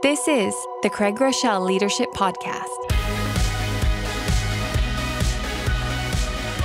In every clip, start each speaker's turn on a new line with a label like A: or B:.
A: This is the Craig Groeschel Leadership Podcast.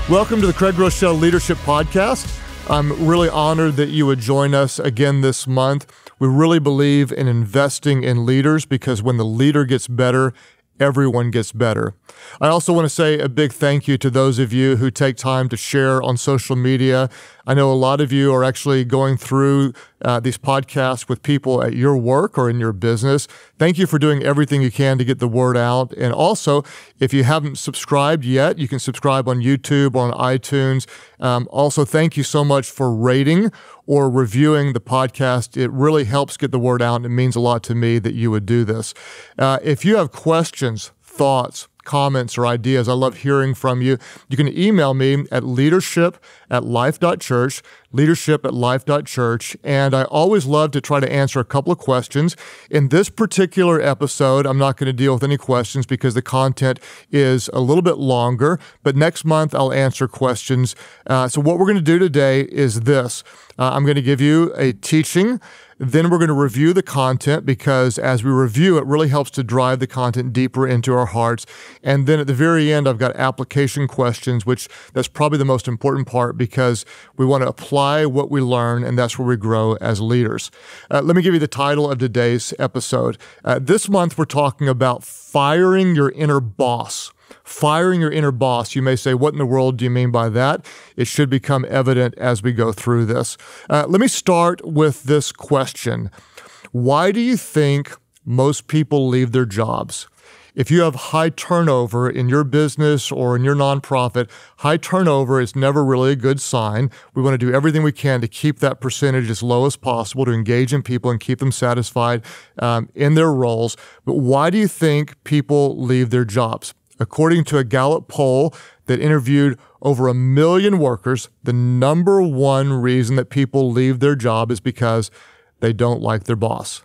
B: Welcome to the Craig Groeschel Leadership Podcast. I'm really honored that you would join us again this month. We really believe in investing in leaders because when the leader gets better, everyone gets better. I also want to say a big thank you to those of you who take time to share on social media. I know a lot of you are actually going through these podcasts with people at your work or in your business. Thank you for doing everything you can to get the word out. And also, if you haven't subscribed yet, you can subscribe on YouTube or on iTunes. Also, thank you so much for rating or reviewing the podcast. It really helps get the word out, and it means a lot to me that you would do this. If you have questions, thoughts, comments, or ideas, I love hearing from you. You can email me at leadership@Life.Church, leadership@Life.Church, and I always love to try to answer a couple of questions. In this particular episode, I'm not going to deal with any questions because the content is a little bit longer, but next month I'll answer questions. So what we're going to do today is this. I'm going to give you a teaching. Then we're going to review the content because as we review, it really helps to drive the content deeper into our hearts. And then at the very end, I've got application questions, which that's probably the most important part because we want to apply what we learn, and that's where we grow as leaders. Let me give you the title of today's episode. This month, we're talking about firing your inner boss. Firing your inner boss. You may say, what in the world do you mean by that? It should become evident as we go through this. Let me start with this question. Why do you think most people leave their jobs? If you have high turnover in your business or in your nonprofit, high turnover is never really a good sign. We want to do everything we can to keep that percentage as low as possible to engage in people and keep them satisfied in their roles. But why do you think people leave their jobs? According to a Gallup poll that interviewed over 1 million workers, the number one reason that people leave their job is because they don't like their boss.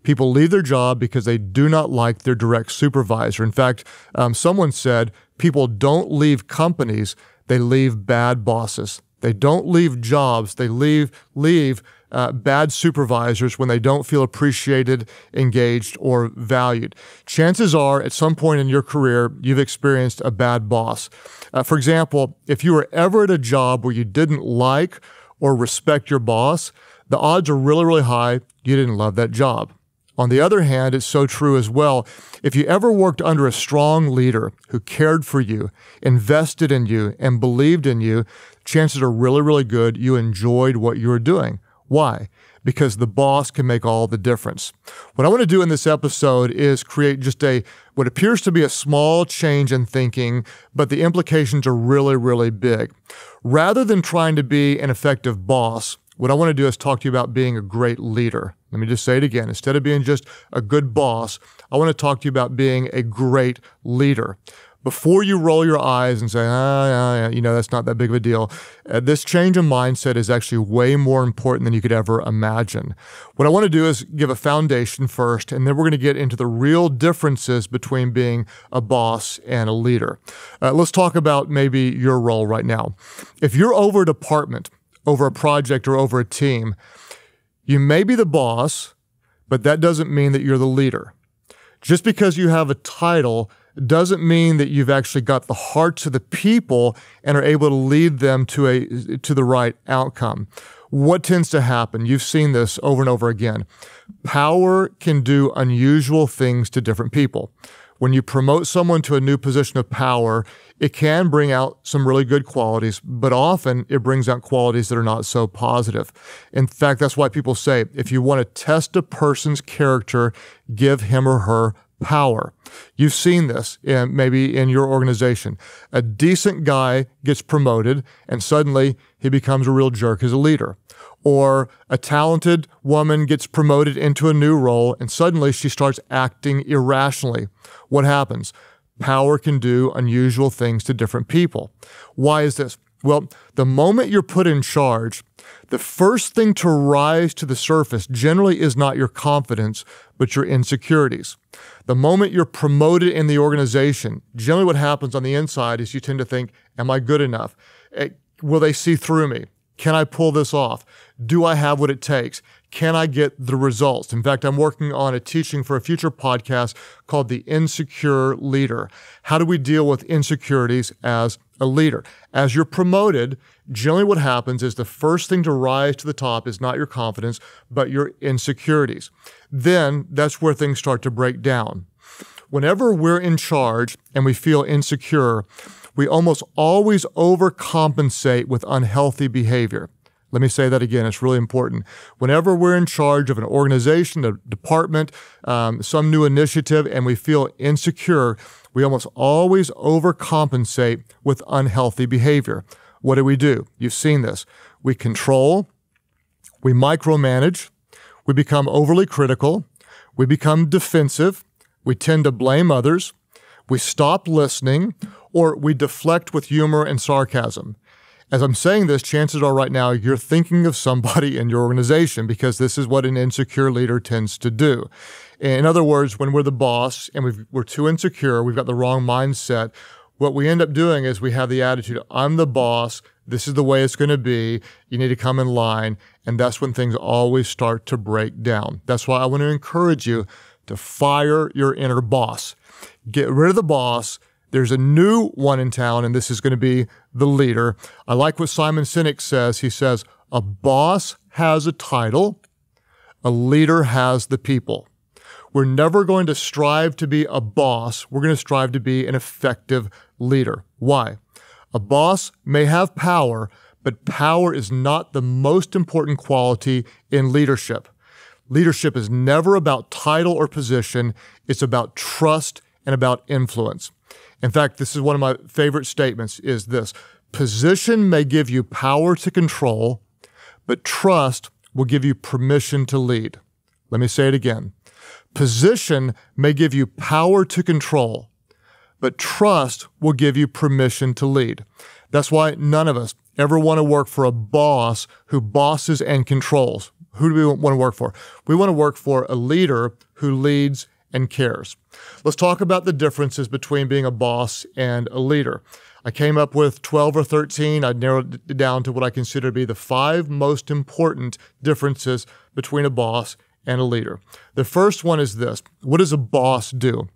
B: People leave their job because they do not like their direct supervisor. In fact, someone said people don't leave companies, they leave bad bosses. They don't leave jobs, they leave bad supervisors when they don't feel appreciated, engaged, or valued. Chances are, at some point in your career, you've experienced a bad boss. For example, if you were ever at a job where you didn't like or respect your boss, the odds are really, really high you didn't love that job. On the other hand, it's so true as well. If you ever worked under a strong leader who cared for you, invested in you, and believed in you, chances are really, really good you enjoyed what you were doing. Why? Because the boss can make all the difference. What I want to do in this episode is create just what appears to be a small change in thinking, but the implications are really, really big. Rather than trying to be an effective boss, what I want to do is talk to you about being a great leader. Let me just say it again. Instead of being just a good boss, I want to talk to you about being a great leader. Before you roll your eyes and say, that's not that big of a deal, this change of mindset is actually way more important than you could ever imagine. What I want to do is give a foundation first, and then we're going to get into the real differences between being a boss and a leader. Let's talk about maybe your role right now. If you're over a department, over a project, or over a team, you may be the boss, but that doesn't mean that you're the leader. Just because you have a title doesn't mean that you've actually got the hearts of the people and are able to lead them to the right outcome. What tends to happen? You've seen this over and over again. Power can do unusual things to different people. When you promote someone to a new position of power, it can bring out some really good qualities, but often it brings out qualities that are not so positive. In fact, that's why people say, if you want to test a person's character, give him or her power. You've seen this maybe in your organization. A decent guy gets promoted and suddenly he becomes a real jerk as a leader. Or a talented woman gets promoted into a new role and suddenly she starts acting irrationally. What happens? Power can do unusual things to different people. Why is this? Well, the moment you're put in charge, the first thing to rise to the surface generally is not your confidence, but your insecurities. The moment you're promoted in the organization, generally what happens on the inside is you tend to think, am I good enough? Will they see through me? Can I pull this off? Do I have what it takes? can I get the results? In fact, I'm working on a teaching for a future podcast called The Insecure Leader. How do we deal with insecurities as a leader? As you're promoted, generally what happens is the first thing to rise to the top is not your confidence, but your insecurities. Then that's where things start to break down. Whenever we're in charge and we feel insecure, we almost always overcompensate with unhealthy behavior. Let me say that again. It's really important. Whenever we're in charge of an organization, a department, some new initiative, and we feel insecure, we almost always overcompensate with unhealthy behavior. What do? You've seen this. We control, we micromanage, we become overly critical, we become defensive, we tend to blame others, we stop listening, or we deflect with humor and sarcasm. As I'm saying this, chances are right now you're thinking of somebody in your organization because this is what an insecure leader tends to do. In other words, when we're the boss and we're too insecure, we've got the wrong mindset, what we end up doing is we have the attitude, I'm the boss, this is the way it's going to be, you need to come in line, and that's when things always start to break down. That's why I want to encourage you to fire your inner boss. Get rid of the boss. There's a new one in town, and this is going to be the leader. I like what Simon Sinek says. He says, a boss has a title, a leader has the people. We're never going to strive to be a boss. We're going to strive to be an effective leader. Why? A boss may have power, but power is not the most important quality in leadership. Leadership is never about title or position. It's about trust and about influence. In fact, this is one of my favorite statements is this: position may give you power to control, but trust will give you permission to lead. Let me say it again. Position may give you power to control, but trust will give you permission to lead. That's why none of us ever want to work for a boss who bosses and controls. Who do we want to work for? We want to work for a leader who leads and cares. Let's talk about the differences between being a boss and a leader. I came up with 12 or 13. I narrowed it down to what I consider to be the 5 most important differences between a boss and a leader. The first one is this. What does a boss do?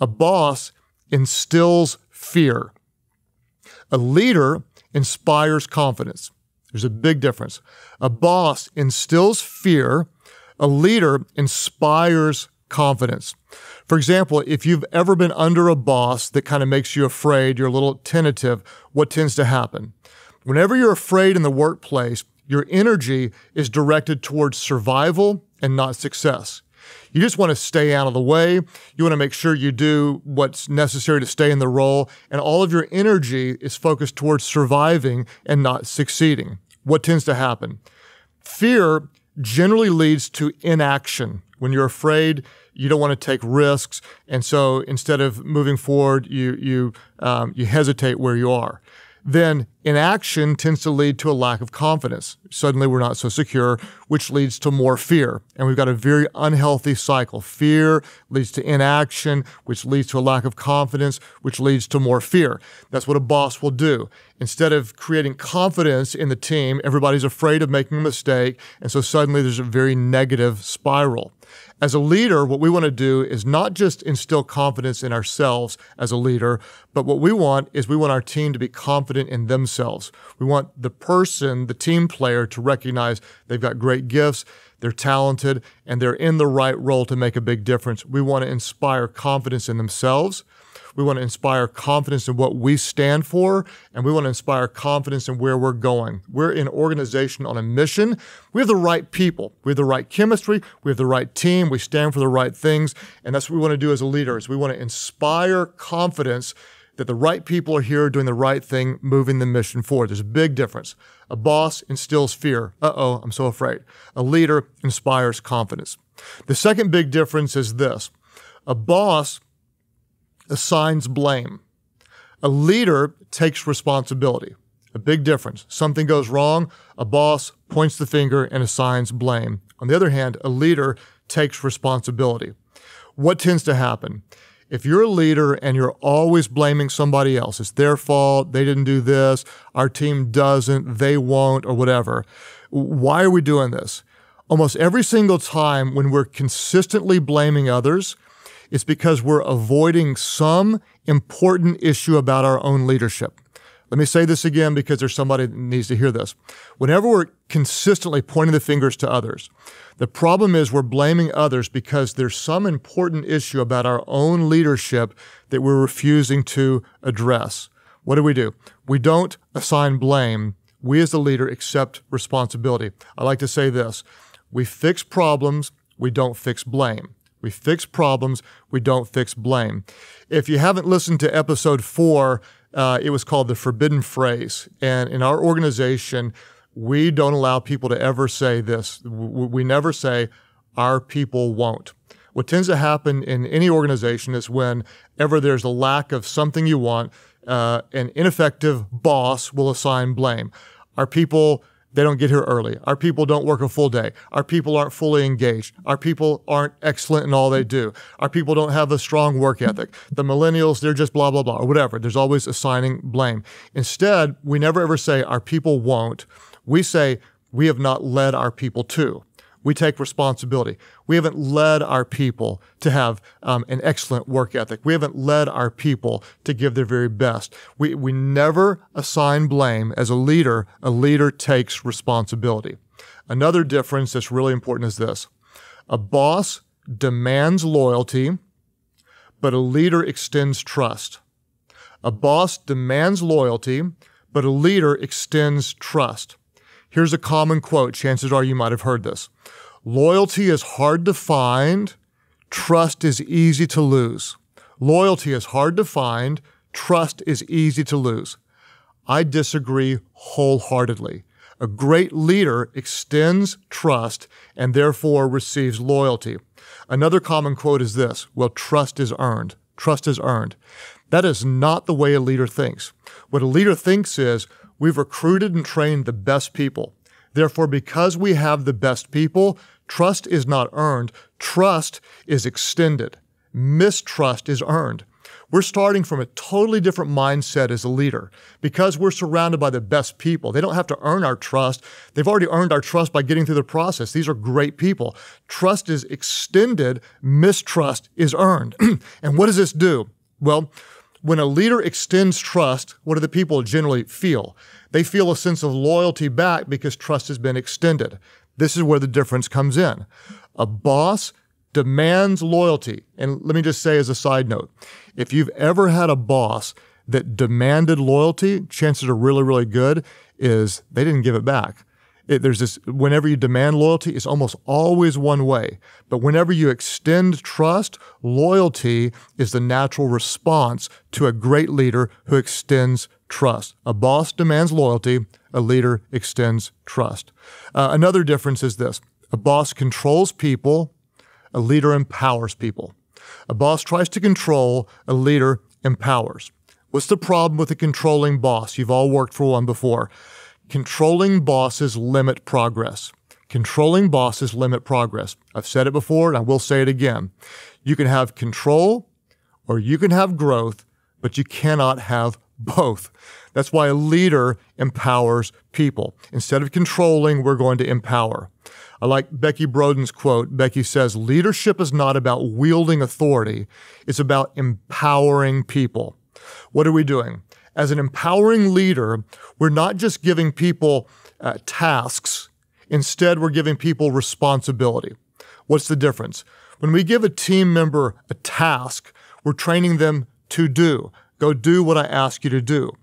B: A boss instills fear. A leader inspires confidence. There's a big difference. A boss instills fear. A leader inspires confidence. For example, if you've ever been under a boss that kind of makes you afraid, you're a little tentative, what tends to happen? Whenever you're afraid in the workplace, your energy is directed towards survival and not success. You just want to stay out of the way. You want to make sure you do what's necessary to stay in the role, and all of your energy is focused towards surviving and not succeeding. What tends to happen? Fear generally leads to inaction. When you're afraid, you don't want to take risks, and so instead of moving forward, you hesitate where you are. Then inaction tends to lead to a lack of confidence. Suddenly we're not so secure, which leads to more fear. And we've got a very unhealthy cycle. Fear leads to inaction, which leads to a lack of confidence, which leads to more fear. That's what a boss will do. Instead of creating confidence in the team, everybody's afraid of making a mistake, and so suddenly there's a very negative spiral. As a leader, what we want to do is not just instill confidence in ourselves as a leader, but what we want is we want our team to be confident in themselves. We want the person, the team player, to recognize they've got great gifts, they're talented, and they're in the right role to make a big difference. We want to inspire confidence in themselves. We want to inspire confidence in what we stand for, and we want to inspire confidence in where we're going. We're an organization on a mission. We have the right people. We have the right chemistry. We have the right team. We stand for the right things, and that's what we want to do as a leader, is we want to inspire confidence that the right people are here doing the right thing, moving the mission forward. There's a big difference. A boss instills fear. Uh-oh, I'm so afraid. A leader inspires confidence. The second big difference is this. A boss assigns blame. A leader takes responsibility. A big difference. Something goes wrong, a boss points the finger and assigns blame. On the other hand, a leader takes responsibility. What tends to happen? If you're a leader and you're always blaming somebody else, it's their fault, they didn't do this, our team doesn't, they won't, or whatever. Why are we doing this? Almost every single time when we're consistently blaming others, it's because we're avoiding some important issue about our own leadership. Let me say this again because there's somebody that needs to hear this. Whenever we're consistently pointing the fingers to others, the problem is we're blaming others because there's some important issue about our own leadership that we're refusing to address. What do? We don't assign blame. We as the leader accept responsibility. I like to say this. We fix problems. We don't fix blame. We fix problems. We don't fix blame. If you haven't listened to episode 4, it was called The Forbidden Phrase. And in our organization, we don't allow people to ever say this. We never say, our people won't. What tends to happen in any organization is whenever there's a lack of something you want, an ineffective boss will assign blame. Our people, they don't get here early. Our people don't work a full day. Our people aren't fully engaged. Our people aren't excellent in all they do. Our people don't have a strong work ethic. The millennials, they're just blah, blah, blah, or whatever. There's always assigning blame. Instead, we never ever say our people won't. We say we have not led our people to. We take responsibility. We haven't led our people to have an excellent work ethic. We haven't led our people to give their very best. We never assign blame. As a leader takes responsibility. Another difference that's really important is this. A boss demands loyalty, but a leader extends trust. A boss demands loyalty, but a leader extends trust. Here's a common quote. Chances are you might have heard this. Loyalty is hard to find. Trust is easy to lose. Loyalty is hard to find. Trust is easy to lose. I disagree wholeheartedly. A great leader extends trust and therefore receives loyalty. Another common quote is this. Well, trust is earned. Trust is earned. That is not the way a leader thinks. What a leader thinks is, we've recruited and trained the best people. Therefore, because we have the best people, trust is not earned. Trust is extended. Mistrust is earned. We're starting from a totally different mindset as a leader because we're surrounded by the best people. They don't have to earn our trust. They've already earned our trust by getting through the process. These are great people. Trust is extended. Mistrust is earned. And what does this do? Well, when a leader extends trust, what do the people generally feel? They feel a sense of loyalty back because trust has been extended. This is where the difference comes in. A boss demands loyalty. And let me just say as a side note, if you've ever had a boss that demanded loyalty, chances are really, really good is they didn't give it back. There's this, whenever you demand loyalty, it's almost always one way. But whenever you extend trust, loyalty is the natural response to a great leader who extends trust. A boss demands loyalty, a leader extends trust. Another difference is this. A boss controls people, a leader empowers people. A boss tries to control, a leader empowers. What's the problem with a controlling boss? You've all worked for one before. Controlling bosses limit progress. Controlling bosses limit progress. I've said it before and I will say it again. You can have control or you can have growth, but you cannot have both. That's why a leader empowers people. Instead of controlling, we're going to empower. I like Becky Broden's quote. Becky says, leadership is not about wielding authority. It's about empowering people. What are we doing? As an empowering leader, we're not just giving people tasks. Instead, we're giving people responsibility. What's the difference? When we give a team member a task, we're training them to do. Go do what I ask you to do.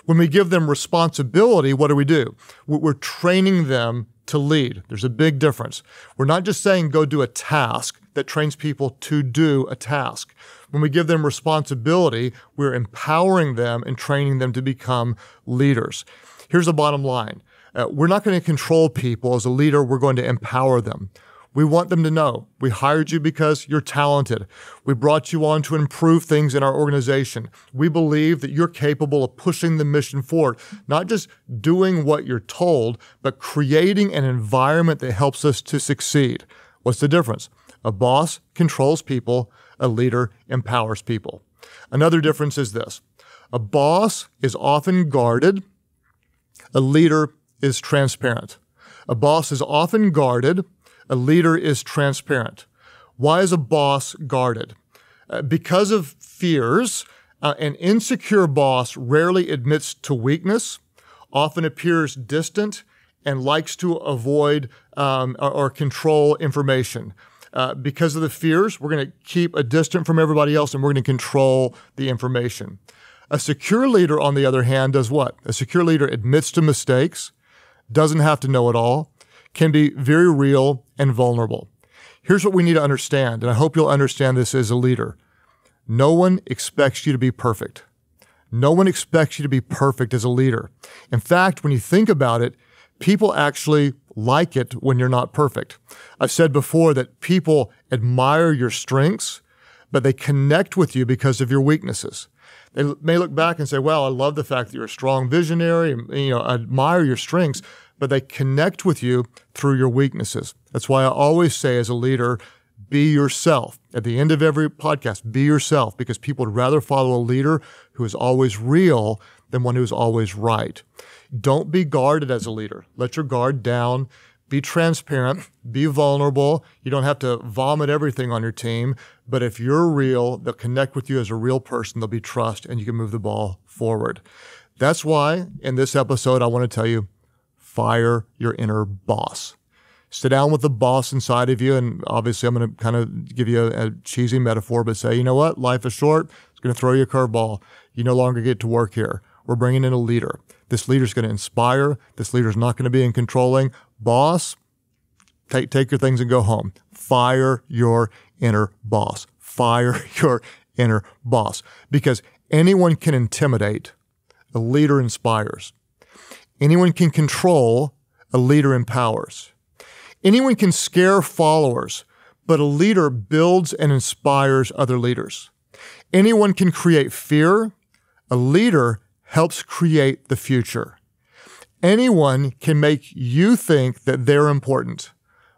B: When we give them responsibility, what do? We're training them to lead. There's a big difference. We're not just saying go do a task that trains people to do a task. When we give them responsibility, we're empowering them and training them to become leaders. Here's the bottom line. We're not going to control people. As a leader, we're going to empower them. We want them to know we hired you because you're talented. We brought you on to improve things in our organization. We believe that you're capable of pushing the mission forward, not just doing what you're told, but creating an environment that helps us to succeed. What's the difference? A boss controls people. A leader empowers people. Another difference is this. A boss is often guarded. A leader is transparent. A boss is often guarded. A leader is transparent. Why is a boss guarded? Because of fears, an insecure boss rarely admits to weakness, often appears distant, and likes to avoid or control information. Because of the fears, we're going to keep a distance from everybody else, and we're going to control the information. A secure leader, on the other hand, does what? A secure leader admits to mistakes, doesn't have to know it all, can be very real and vulnerable. Here's what we need to understand, and I hope you'll understand this as a leader. No one expects you to be perfect. No one expects you to be perfect as a leader. In fact, when you think about it, people actually like it when you're not perfect. I've said before that people admire your strengths, but they connect with you because of your weaknesses. They may look back and say, well, I love the fact that you're a strong visionary, and, I admire your strengths, but they connect with you through your weaknesses. That's why I always say as a leader, be yourself. At the end of every podcast, be yourself, because people would rather follow a leader who is always real than one who is always right. Don't be guarded as a leader. Let your guard down. Be transparent. Be vulnerable. You don't have to vomit everything on your team, but if you're real, they'll connect with you as a real person. There'll be trust, and you can move the ball forward. That's why in this episode, I want to tell you, fire your inner boss. Sit down with the boss inside of you, and obviously I'm going to kind of give you a cheesy metaphor, but say, you know what? Life is short. It's going to throw you a curveball. You no longer get to work here. We're bringing in a leader. This leader's going to inspire. This leader's not going to be in controlling. Boss, take your things and go home. Fire your inner boss. Fire your inner boss. Because anyone can intimidate. A leader inspires. Anyone can control. A leader empowers. Anyone can scare followers, but a leader builds and inspires other leaders. Anyone can create fear. A leader helps create the future. Anyone can make you think that they're important,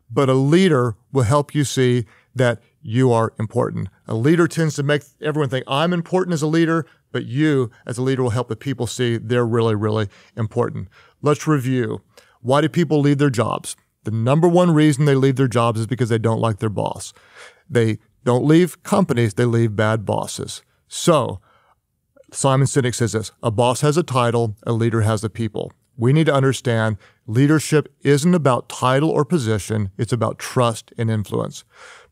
B: but a leader will help you see that you are important. A leader tends to make everyone think, I'm important as a leader, but you as a leader will help the people see they're really, really important. Let's review. Why do people leave their jobs? The number one reason they leave their jobs is because they don't like their boss. They don't leave companies, they leave bad bosses. So, Simon Sinek says this, a boss has a title, a leader has the people. We need to understand leadership isn't about title or position, it's about trust and influence.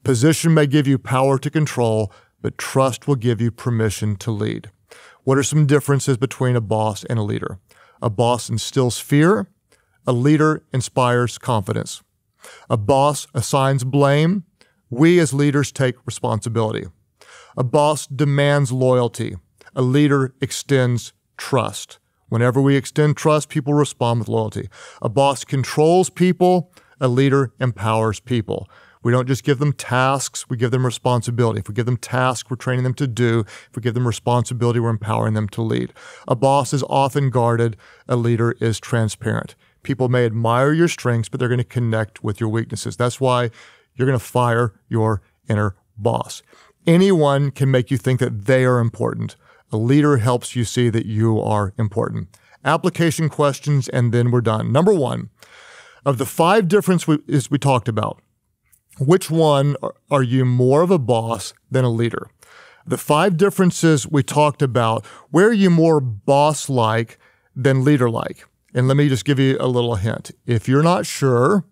B: Position may give you power to control, but trust will give you permission to lead. What are some differences between a boss and a leader? A boss instills fear. A leader inspires confidence. A boss assigns blame. We as leaders take responsibility. A boss demands loyalty. A leader extends trust. Whenever we extend trust, people respond with loyalty. A boss controls people. A leader empowers people. We don't just give them tasks, we give them responsibility. If we give them tasks, we're training them to do. If we give them responsibility, we're empowering them to lead. A boss is often guarded. A leader is transparent. People may admire your strengths, but they're going to connect with your weaknesses. That's why you're going to fire your inner boss. Anyone can make you think that they are important. A leader helps you see that you are important. Application questions, and then we're done. Number one, of the 5 differences we talked about, which one are you more of a boss than a leader? The 5 differences we talked about, where are you more boss-like than leader-like? And let me just give you a little hint. If you're not sure,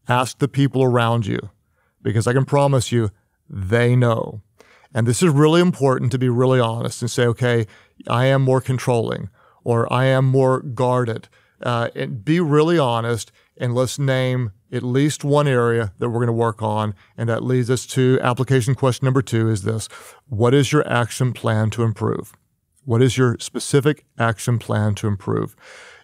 B: ask the people around you, because I can promise you they know. And this is really important to be really honest and say, okay, I am more controlling or I am more guarded. And be really honest, and let's name at least one area that we're going to work on. And that leads us to application question number 2 is this. What is your action plan to improve? What is your specific action plan to improve?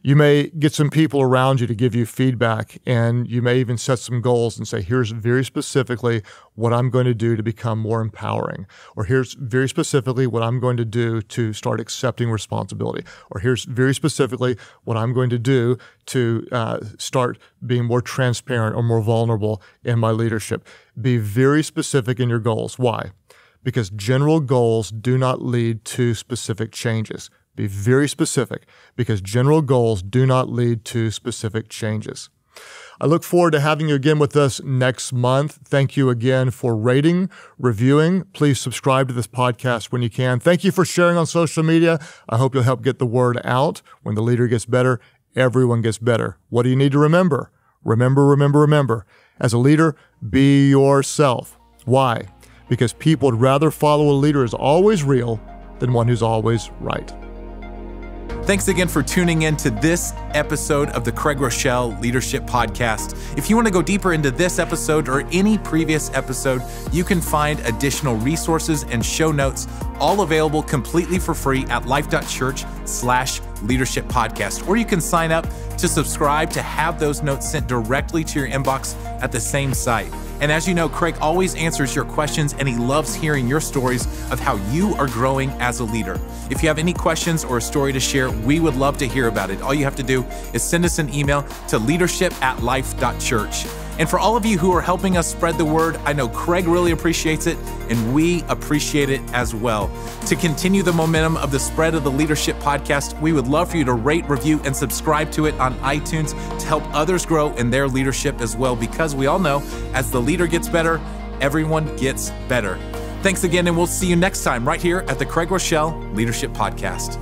B: You may get some people around you to give you feedback, and you may even set some goals and say, here's very specifically what I'm going to do to become more empowering, or here's very specifically what I'm going to do to start accepting responsibility, or here's very specifically what I'm going to do to start being more transparent or more vulnerable in my leadership. Be very specific in your goals. Why? Because general goals do not lead to specific changes. Be very specific, because general goals do not lead to specific changes. I look forward to having you again with us next month. Thank you again for rating, reviewing. Please subscribe to this podcast when you can. Thank you for sharing on social media. I hope you'll help get the word out. When the leader gets better, everyone gets better. What do you need to remember? Remember. As a leader, be yourself. Why? Because people would rather follow a leader who's always real than one who's always right.
C: Thanks again for tuning in to this episode of the Craig Groeschel Leadership Podcast. If you want to go deeper into this episode or any previous episode, you can find additional resources and show notes, all available completely for free at Life.Church/Leadership Podcast. Or you can sign up to subscribe to have those notes sent directly to your inbox at the same site. And as you know, Craig always answers your questions, and he loves hearing your stories of how you are growing as a leader. If you have any questions or a story to share, we would love to hear about it. All you have to do is send us an email to leadership@life.church. And for all of you who are helping us spread the word, I know Craig really appreciates it, and we appreciate it as well. To continue the momentum of the spread of the Leadership Podcast, we would love for you to rate, review, and subscribe to it on iTunes to help others grow in their leadership as well, because we all know as the leader gets better, everyone gets better. Thanks again, and we'll see you next time right here at the Craig Groeschel Leadership Podcast.